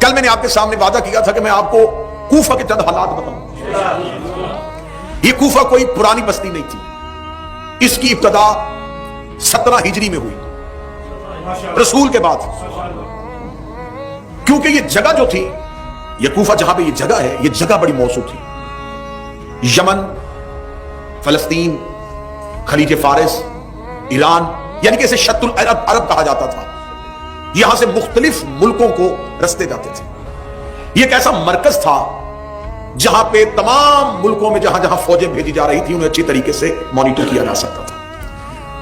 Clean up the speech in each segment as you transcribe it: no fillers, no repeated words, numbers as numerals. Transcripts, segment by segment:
کل میں نے آپ کے سامنے وعدہ کیا تھا کہ میں آپ کو کوفہ کے چند حالات بتاؤں. یہ کوفہ کوئی پرانی بستی نہیں تھی. اس کی ابتدا 17 ہجری میں ہوئی رسول کے بعد. کیونکہ یہ جگہ جو تھی، یہ کوفہ جہاں پہ یہ جگہ ہے، یہ جگہ بڑی موزوں تھی. یمن، فلسطین، خلیج فارس، ایران، یعنی کہ اسے شط العرب عرب کہا جاتا تھا. یہاں سے مختلف ملکوں کو رستے جاتے تھے. یہ ایک ایسا مرکز تھا جہاں پہ تمام ملکوں میں جہاں جہاں فوجیں بھیجی جا رہی تھی انہیں اچھی طریقے سے مانیٹر کیا جا سکتا تھا.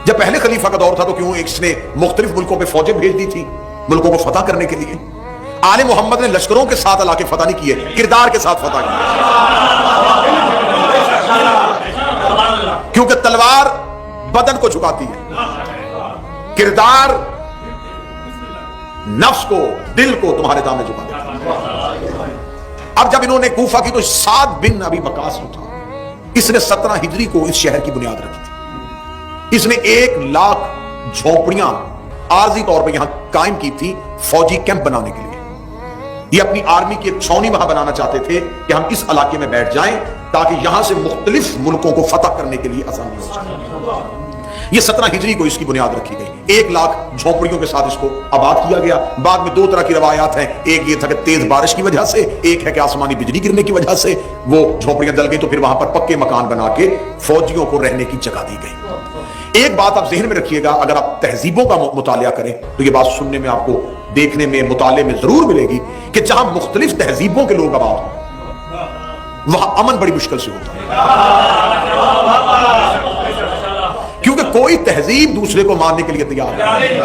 جب پہلے خلیفہ کا دور تھا تو کیوں اس نے مختلف ملکوں پہ فوجیں بھیج دی تھی ملکوں کو فتح کرنے کے لیے. آل محمد نے لشکروں کے ساتھ علاقے فتح نہیں کیے، کردار کے ساتھ فتح کیے. کیونکہ تلوار بدن کو جھکاتی ہے، کردار نفس کو، دل کو تمہارے دامن جھکاتی ہے. اب جب انہوں نے کوفہ کی تو سعد بن ابی وقاص جو تھا، اس نے 17 ہجری کو اس شہر کی بنیاد رکھی تھی. اس نے 1 لاکھ جھونپڑیاں عارضی طور پہ یہاں قائم کی تھی فوجی کیمپ بنانے کے لیے. یہ اپنی آرمی کی ایک چھاؤنی وہاں بنانا چاہتے تھے کہ ہم اس علاقے میں بیٹھ جائیں تاکہ یہاں سے مختلف ملکوں کو فتح کرنے کے لیے آسانی ہو جائے. یہ 17 ہجری کو اس کی بنیاد رکھی گئی. 1 لاکھ جھونپڑیوں کے ساتھ اس کو آباد کیا گیا. بعد میں 2 طرح کی روایات ہیں. ایک یہ تھا کہ تیز بارش کی وجہ سے، ایک ہے کہ آسمانی بجلی گرنے کی وجہ سے وہ جھونپڑیاں جل گئی تو پھر وہاں پر پکے مکان بنا کے فوجیوں کو رہنے کی جگہ دی گئی. ایک بات آپ ذہن میں رکھیے گا، اگر آپ تہذیبوں کا مطالعہ کریں تو یہ بات سننے میں، آپ کو دیکھنے میں، مطالعے میں ضرور ملے گی کہ جہاں مختلف تہذیبوں کے لوگ آباد ہوں وہاں امن بڑی مشکل سے ہوتا ہے. کیونکہ کوئی تہذیب دوسرے کو ماننے کے لیے تیار نہیں.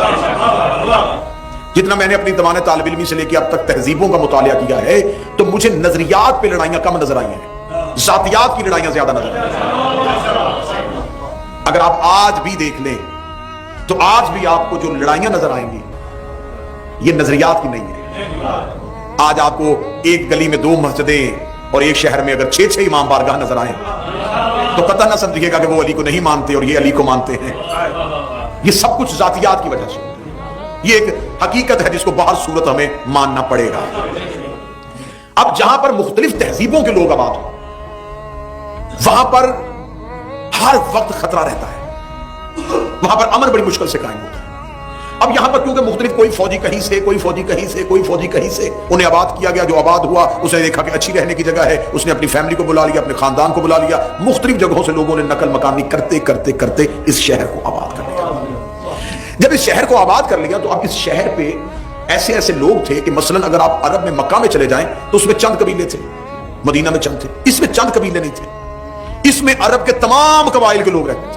جتنا میں نے اپنی زمانہ طالب علمی سے لے کے اب تک تہذیبوں کا مطالعہ کیا ہے تو مجھے نظریات پہ لڑائیاں کم نظر آئی ہیں، ذاتیات کی لڑائیاں زیادہ نظر آئی ہیں. اگر آپ آج بھی دیکھ لیں تو آج بھی آپ کو جو لڑائیاں نظر آئیں گی یہ نظریات کی نہیں ہے. آج آپ کو ایک گلی میں 2 مسجدیں اور ایک شہر میں اگر 6 امام بارگاہ نظر آئیں تو قطع نہ سمجھیے گا کہ وہ علی کو نہیں مانتے اور یہ علی کو مانتے ہیں. یہ سب کچھ ذاتیات کی وجہ سے. یہ ایک حقیقت ہے جس کو بہر صورت ہمیں ماننا پڑے گا. اب جہاں پر مختلف تہذیبوں کے لوگ آباد ہوں وہاں پر ہر وقت خطرہ رہتا ہے، وہاں پر امن بڑی مشکل سے قائم ہوتا ہے. اب یہاں پر کیونکہ مختلف کوئی فوجی کہیں سے، کوئی فوجی کہیں سے، کوئی فوجی کہیں سے، انہیں آباد کیا گیا. جو آباد ہوا اس نے دیکھا کہ اچھی رہنے کی جگہ ہے، اس نے اپنی فیملی کو بلا لیا، اپنے خاندان کو بلا لیا. مختلف جگہوں سے لوگوں نے نقل مکانی کرتے کرتے کرتے اس شہر کو آباد کر لیا. جب اس شہر کو آباد کر لیا تو اب اس شہر پہ ایسے ایسے لوگ تھے کہ مثلا اگر آپ عرب میں مکہ میں چلے جائیں تو اس میں چند قبیلے تھے، مدینہ میں چند تھے، اس میں چند قبیلے نہیں تھے. اس میں عرب کے تمام قبائل کے لوگ رہتے تھے.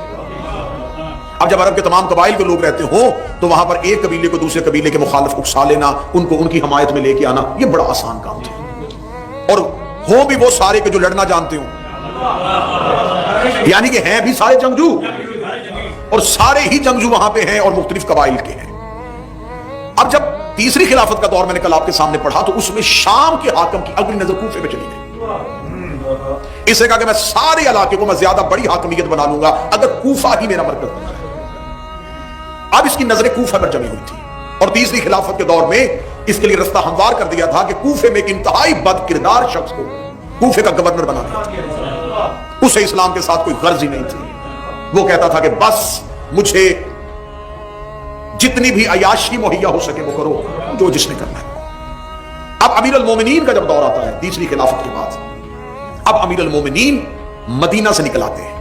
اب جب عرب کے تمام قبائل کے لوگ رہتے ہوں تو وہاں پر ایک قبیلے کو دوسرے قبیلے کے مخالف اکسا لینا، ان کو ان کی حمایت میں لے کے آنا، یہ بڑا آسان کام تھا. اور ہوں بھی وہ سارے کے جو لڑنا جانتے ہوں، یعنی کہ ہیں بھی سارے جنگجو اور سارے ہی جنگجو وہاں پہ ہیں اور مختلف قبائل کے ہیں. اب جب تیسری خلافت کا دور میں نے کل آپ کے سامنے پڑھا تو اس میں شام کے حاکم کی اگلی نظر کوفے پہ چلی گئی. اس نے کہا کہ میں سارے علاقے کو میں زیادہ بڑی حاکمیت بنا لوں گا اگر کوفہ ہی میرا مرکز بن جائے. اب اس کی نظریں کوفہ پر جمی ہوئی تھی اور تیسری خلافت کے دور میں اس کے لیے رستہ ہموار کر دیا تھا کہ کوفے میں ایک انتہائی بد کردار شخص کو کوفے کا گورنر بنا دیا تھا. اسے اسلام کے ساتھ کوئی غرض ہی نہیں تھی. وہ کہتا تھا کہ بس مجھے جتنی بھی عیاشی مہیا ہو سکے وہ کرو، جو جس نے کرنا ہے. اب امیر المومنین کا جب دور آتا ہے تیسری خلافت کے بعد، اب امیر المومنین مدینہ سے نکل آتے ہیں،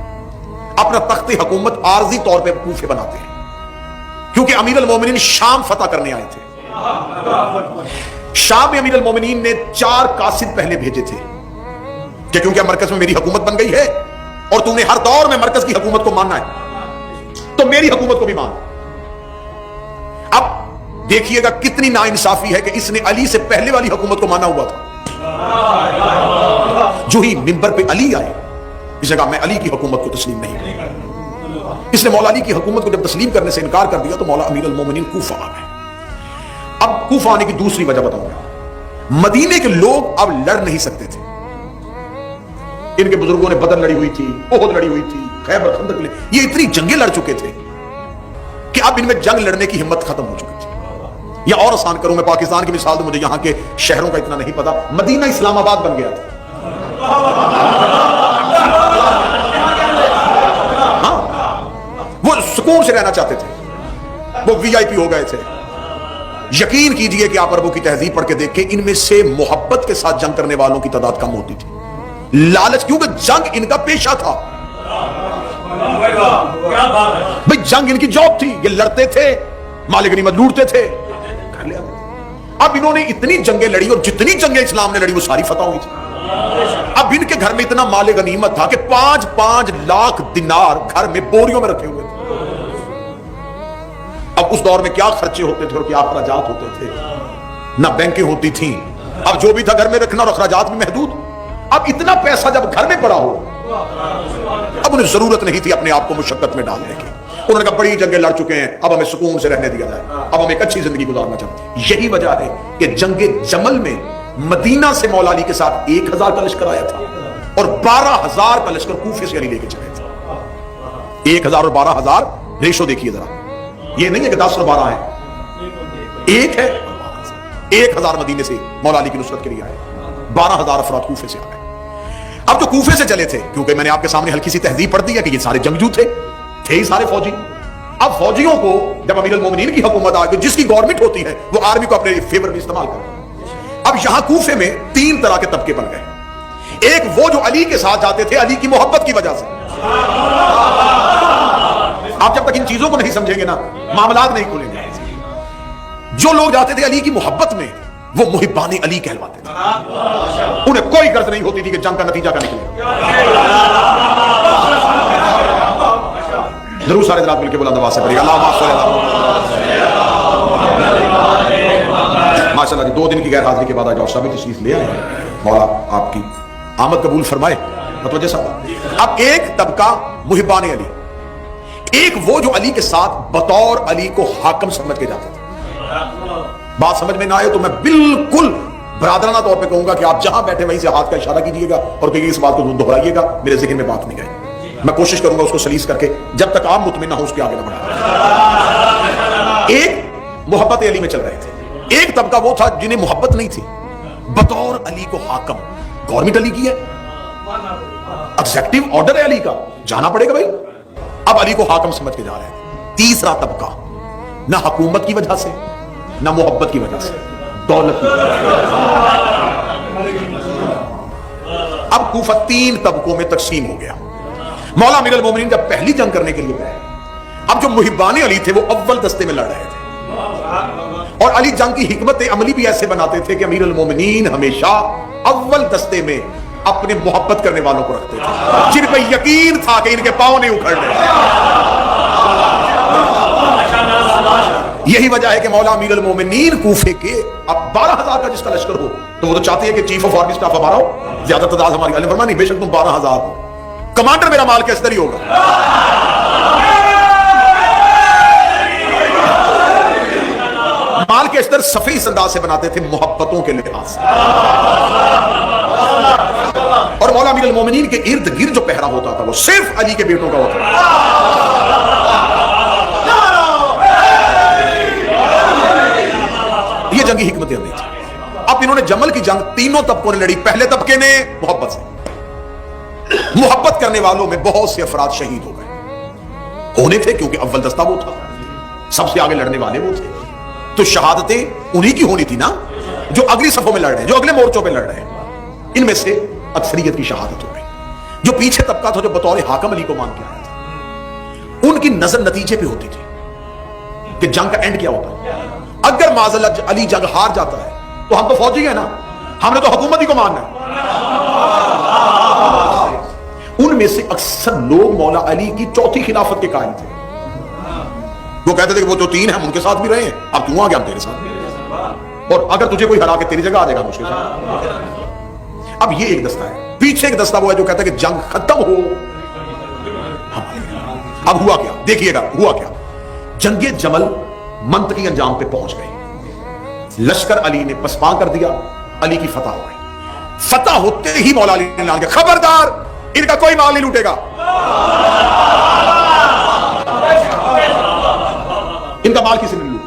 اپنا تخت حکومت عارضی طور پہ کوفے بناتے ہیں کیونکہ امیر المومنین شام فتح کرنے آئے تھے. شام میں امیر المومنین نے 4 قاصد پہلے بھیجے تھے کہ کیونکہ مرکز میں میری حکومت بن گئی ہے اور تم نے ہر دور میں مرکز کی حکومت کو ماننا ہے تو میری حکومت کو بھی مان. اب دیکھیے گا کتنی ناانصافی ہے کہ اس نے علی سے پہلے والی حکومت کو مانا ہوا تھا. جو ہی منبر پہ علی آئے اس نے کہا میں علی کی حکومت کو تسلیم نہیں کروں. اس نے مولا علی کی حکومت کو جب تسلیم کرنے سے انکار کر دیا تو مولا امیر المومنین کوفہ آ گئے. اب کوفہ آنے کی دوسری وجہ بتاؤں گا. مدینے کے لوگ اب لڑ نہیں سکتے تھے. ان کے بزرگوں نے بدر لڑی ہوئی تھی، احد لڑی ہوئی تھی، خیبر خندق یہ اتنی جنگیں لڑ چکے تھے کہ اب ان میں جنگ لڑنے کی ہمت ختم ہو چکی تھی. یا اور آسان کروں میں پاکستان کی مثال دوں، مجھے یہاں کے شہروں کا اتنا نہیں پتا، مدینہ اسلام آباد بن گیا تھا. ہاں وہ سکون سے رہنا چاہتے تھے، وہ وی آئی پی ہو گئے تھے. یقین کیجئے کہ آپ عربوں کی تہذیب پڑھ کے دیکھیں، ان میں سے محبت کے ساتھ جنگ کرنے والوں کی تعداد کم ہوتی تھی. لالچ، کیونکہ جنگ ان کا پیشہ تھا بھئی، جنگ ان کی جاب تھی، یہ لڑتے تھے، مال غنیمت لوٹتے تھے. اب انہوں نے اتنی جنگیں لڑی، اور جتنی جنگیں اسلام نے لڑی وہ ساری فتح ہوئی تھی. اب ان کے گھر میں اتنا مال غنیمت تھا کہ 5-5 لاکھ دینار گھر میں بوریوں میں رکھے ہوئے تھے. اب اس دور میں کیا خرچے ہوتے تھے اور کیا اخراجات ہوتے تھے، نہ بینکیں ہوتی تھیں. اب جو بھی تھا گھر میں رکھنا، اور اخراجات بھی محدود. اب اتنا پیسہ جب گھر میں پڑا ہو، اب انہیں ضرورت نہیں تھی اپنے آپ کو مشقت میں ڈالنے کی. انہوں نے کہا بڑی جنگیں لڑ چکے ہیں، اب ہمیں سکون سے رہنے دیا جائے، اب ہم ایک اچھی زندگی گزارنا چاہتے ہیں. یہی وجہ ہے کہ جنگ جمل میں مدینہ سے مولا علی کے ساتھ 1000 کا لشکر آیا تھا، اور 12000 کا لشکر کوفے سے علی لے کے چلے تھے. 1000 اور 12000 ریشو دیکھیے ذرا، یہ نہیں ہے کہ 10 اور 12 ہیں، ایک ہے. 1000 مدینے سے مولا علی کی نصرت کے لیے آئے، 12000 افراد کوفے سے آئے. اب جو کوفے سے چلے تھے، کیونکہ میں نے آپ کے سامنے ہلکی سی تہذیب پڑھ دی ہے کہ یہ سارے جنگجو تھے ہی سارے فوجی. اب فوجیوں کو جب امیر المومنین کی حکومت آ گئی، جس کی گورنمنٹ ہوتی ہے وہ آرمی کو اپنے فیور میں استعمال کرتے. اب یہاں کوفے میں 3 طرح کے طبقے بن گئے. ایک وہ جو علی کے ساتھ جاتے تھے علی کی محبت کی وجہ سے. آپ جب تک ان چیزوں کو نہیں سمجھیں گے نا، معاملات نہیں کھلیں گے. جو لوگ جاتے تھے علی کی محبت میں، وہ محبان علی کہلواتے تھے. انہیں کوئی غرض نہیں ہوتی تھی کہ جنگ کا نتیجہ کیا نکلے. ضرور سارے حضرات مل کے بلند آواز سے پڑھیے اللہم صلی اللہ. ماشاءاللہ جی 2 دن کی غیر حاضری کے بعد آج اور سبھی تشریف لے آئے. مولا آپ کی آمد قبول فرمائے. متوجہ صاحب، اب ایک طبقہ محبان علی، ایک وہ جو علی کے ساتھ بطور علی کو حاکم سمجھ کے جاتے تھے. بات سمجھ میں نہ آئے تو میں بالکل برادرانہ طور پہ کہوں گا کہ آپ جہاں بیٹھے وہیں سے ہاتھ کا اشارہ کیجئے گا اور کہیں اس بات کو دہرائیے گا، میرے ذہن میں بات نہیں آئی. میں کوشش کروں گا اس کو سلیس کر کے جب تک آپ مطمئن نہ ہو اس کے آگے نہ بڑھا. ایک محبت علی میں چل رہے تھے، ایک طبقہ وہ تھا جنہیں محبت نہیں تھی، بطور علی کو حاکم. گورنمنٹ علی کی ہے، ایگزیکٹو آرڈر ہے علی کا، جانا پڑے گا بھائی. اب علی کو حاکم سمجھ کے جا رہے ہیں. تیسرا طبقہ، نہ حکومت کی وجہ سے، نہ محبت کی وجہ سے، دولت کی وجہ سے. اب کوفہ 3 طبقوں میں تقسیم ہو گیا. مولا امیر المومنین جب پہلی جنگ کرنے کے لیے گئے، اب جو محبان علی تھے وہ اول دستے میں لڑ رہے تھے، اور علی جنگ کی حکمت عملی بھی ایسے بناتے تھے کہ امیر المومنین ہمیشہ اول دستے میں اپنے محبت کرنے والوں کو رکھتے تھے، جن پہ یقین تھا کہ ان کے پاؤں نہیں اکھڑنے. یہی وجہ ہے کہ مولا امیر المومنین کوفے کے اب 12000 کا جس کا لشکر ہو تو وہ تو چاہتے ہیں کہ چیف آف آرمی اسٹاف ہمارا ہو، زیادہ تعداد ہماری. علی فرمایا نہیں، بے شک تم 12000 ہو، کمانڈر میرا مال کے اصدر ہی ہوگا. مال کے اصدر صفی اس انداز سے بناتے تھے محبتوں کے لحاظ سے. اور مولا امیر المومنین کے ارد گرد جو پہرا ہوتا تھا وہ صرف علی کے بیٹوں کا ہوتا تھا. یہ جنگی حکمت عملی تھی. اب انہوں نے جمل کی جنگ 3 طبقوں نے لڑی. پہلے طبقے نے محبت سے، محبت کرنے والوں میں بہت سے افراد شہید ہو گئے، ہونے تھے کیونکہ اول دستہ وہ تھا، سب سے آگے لڑنے والے وہ تھے، تو شہادتیں انہی کی ہونی تھی نا جو اگلی صفوں میں لڑ رہے ہیں، جو اگلے مورچوں پہ لڑ رہے ہیں. ان میں سے اکثریت کی شہادت ہو گئی. جو پیچھے طبقہ تھا جو بطور حاکم علی کو مان کے آیا تھا، ان کی نظر نتیجے پہ ہوتی تھی کہ جنگ کا اینڈ کیا ہوتا ہے. اگر معذاللہ علی جنگ ہار جاتا ہے تو ہم تو فوجی ہیں نا، ہم نے تو حکومت ہی کو ماننا ہے. ان میں سے اکثر لوگ مولا علی کی چوتھی خلافت کے قائل تھے. وہ کہتے تھے کہ وہ جو 3 ہیں ہم ان کے ساتھ بھی رہے ہیں، اب تو آ گیا ہم تیرے ساتھ، اور اگر تجھے کوئی ہرا کے تیری جگہ آ جائے گا تو اس کے ساتھ. اب یہ ایک دستہ ہے. پیچھے ایک دستہ وہ ہے جو کہتا ہے کہ جنگ ختم ہو. اب ہوا کیا دیکھیے گا، ہوا کیا. جنگ جمل منطقی انجام پہ پہنچ گئی. لشکر علی نے پسپاں کر دیا، علی کی فتح ہو گئی. فتح ہوتے ہی مولا علی نے اعلان کیا خبردار ان کا کوئی مال نہیں لوٹے گا، ان کا مال کسی نے نہیں لوٹا.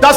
10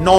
9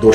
2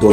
2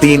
3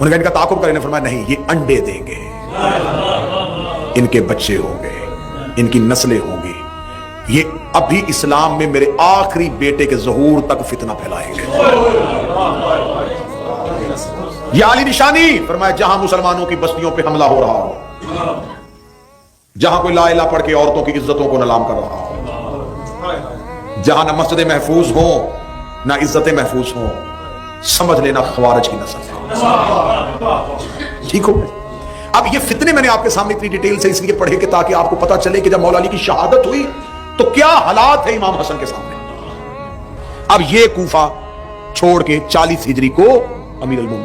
انہوں نے کہا تعاقب کریں، فرمایا نہیں، یہ انڈے دیں گے، ان کے بچے ہوں گے، ان کی نسلیں ہوں گی، یہ ابھی اسلام میں میرے آخری بیٹے کے ظہور تک فتنہ پھیلائیں گے۔ یا علی نشانی، فرمایا جہاں مسلمانوں کی بستیوں پہ حملہ ہو رہا ہو، جہاں کوئی لا الہ پڑھ کے عورتوں کی عزتوں کو نیلام کر رہا ہو، جہاں نہ مسجدیں محفوظ ہوں نہ عزتیں محفوظ ہوں، سمجھ لینا خوارج کی نسل ہے۔ ٹھیک ہو؟ اب یہ فتنے میں نے آپ کے سامنے اتنی ڈیٹیل سے اس لیے پڑھے کہ تاکہ آپ کو پتا چلے کہ جب مولا علی کی شہادت ہوئی تو کیا حالات ہے امام حسن کے سامنے۔ اب یہ کوفہ چھوڑ کے 40 ہجری کو امیر المومنین